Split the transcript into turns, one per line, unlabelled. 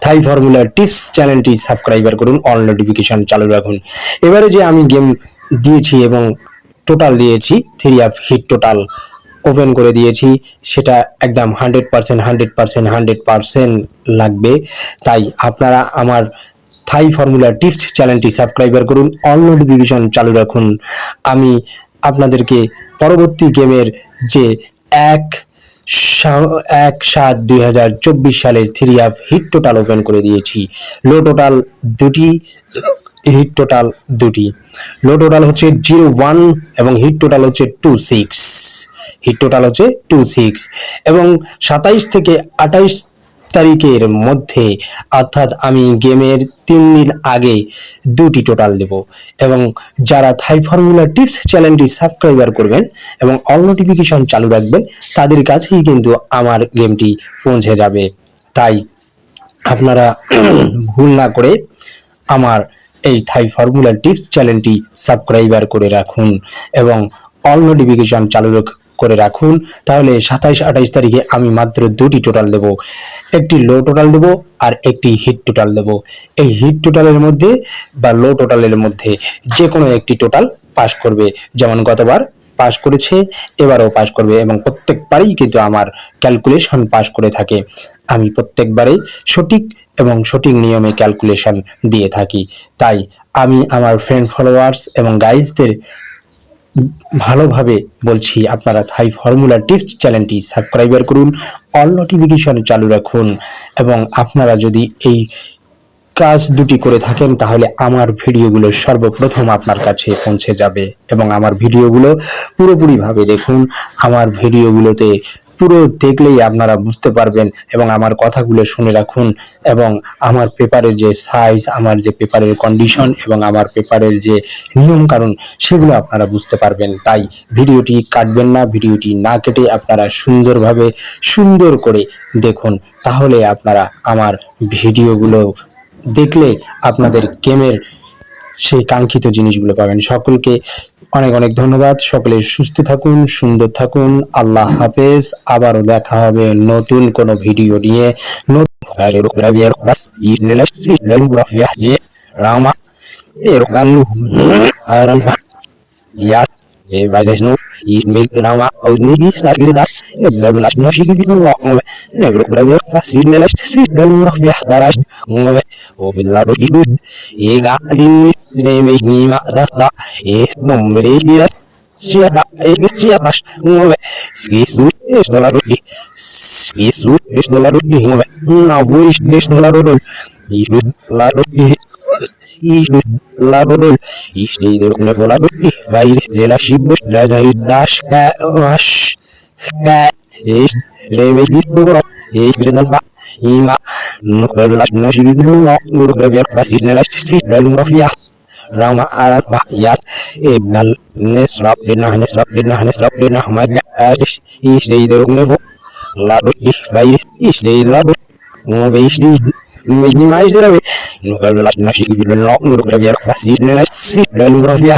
থাই formula tips চ্যানেলটি subscriber করুন, all notification চালু রাখুন। এবারে যে আমি গেম দিয়েছি এবং টোটাল দিয়েছি 3 হিট টোটাল ওপেন করে দিয়েছি, সেটা একদম 100% লাগবে। তাই আপনারা আমার থাই ফর্মুলা টিপস চ্যানেলটি সাবস্ক্রাইবার করুন, অল নোটিফিকেশন চালু রাখুন। আমি আপনাদেরকে পরবর্তী গেমের যে 1/7/2024 সালের 3 হিট টোটাল ওপেন করে দিয়েছি। লো টোটাল দুটি, হিট টোটাল দুটি। লো টোটাল হচ্ছে 01 এবং হিট টোটাল হচ্ছে 26। হিট টোটাল হচ্ছে 26 এবং 27 থেকে 28 তারিখের মধ্যে, অর্থাৎ আমি গেমের 3 দিন আগে দুটি টোটাল দেব। এবং যারা থাই ফর্মুলা টিপস চ্যানেলটি সাবস্ক্রাইবার করবেন এবং অল নোটিফিকেশন চালু রাখবেন, তাদের কাছেই কিন্তু আমার গেমটি পৌঁছে যাবে। তাই আপনারা ভুল না করে আমার এই থাই ফর্মুলা টিপস চ্যানেলটি সাবস্ক্রাইবার করে রাখুন এবং অল নোটিফিকেশন চালু করে রাখুন। তাহলে 27-28 তারিখে আমি মাত্র দুটি টোটাল দেব, একটি লো টোটাল দেব আর একটি হিট টোটাল দেব। এই হিট টোটালের মধ্যে বা লো টোটালের মধ্যে যে কোনো একটি টোটাল পাস করবে, যেমন গতবার পাস করেছে, এবারও পাস করবে এবং প্রত্যেকবারই কিন্তু আমার ক্যালকুলেশন পাস করে থাকে। আমি প্রত্যেকবারেই সঠিক এবং সঠিক নিয়মে ক্যালকুলেশন দিয়ে থাকি। তাই আমি আমার ফ্রেন্ড ফলোয়ার্স এবং গাইজদের ভালোভাবে বলছি, আপনারা থাই ফর্মুলা টিপস চ্যানেলটি সাবস্ক্রাইবার করুন, অল নোটিফিকেশন চালু রাখুন। এবং আপনারা যদি এই কাজ দুটি করে থাকেন, তাহলে আমার ভিডিওগুলো সর্বপ্রথম আপনার কাছে পৌঁছে যাবে। এবং আমার ভিডিওগুলো পুরোপুরিভাবে দেখুন। আমার ভিডিওগুলোতে পুরো দেখলেই আপনারা বুঝতে পারবেন এবং আমার কথাগুলো শুনে রাখুন। এবং আমার পেপারের যে সাইজ, আমার যে পেপারের কন্ডিশন এবং আমার পেপারের যে নিয়ম কানুন, সেগুলো আপনারা বুঝতে পারবেন। তাই ভিডিওটি কাটবেন না, ভিডিওটি না কেটে আপনারা সুন্দরভাবে সুন্দর করে দেখুন। তাহলে আপনারা আমার ভিডিওগুলো দেখলে আপনাদের গেমের সেই কাঙ্ক্ষিত জিনিসগুলো পাবেন। সকলকে অনেক অনেক ধন্যবাদ। সকলে সুস্থ থাকুন, সুন্দর থাকুন। আল্লাহ হাফেজ। আবারও দেখা হবে নতুন কোনো ভিডিও নিয়ে। Vai no y me graba o ni sta grida ne bla no shi gibi no ngwe ne bla bla fasir ne lash tasfir dal no fi hadarash ngwe o billa ro idu e ga din ne me ma da da e no me dira sia da e sia das ngwe si su es da la ro si su es da la ro ngwe na wo es da la ro y la ro Labrador istedi ne Labrador virus de la shibus la dash ash is levis duro e grenal ba ima no pero las no sigue no lo que fácil ne las fit la mafia rama ala ba ya e bal nesrap de na ma ash istedi ne Labrador virus istedi Labrador no veis mais de la vez no pero las no sigue no lo que fácil ne las fit la mafia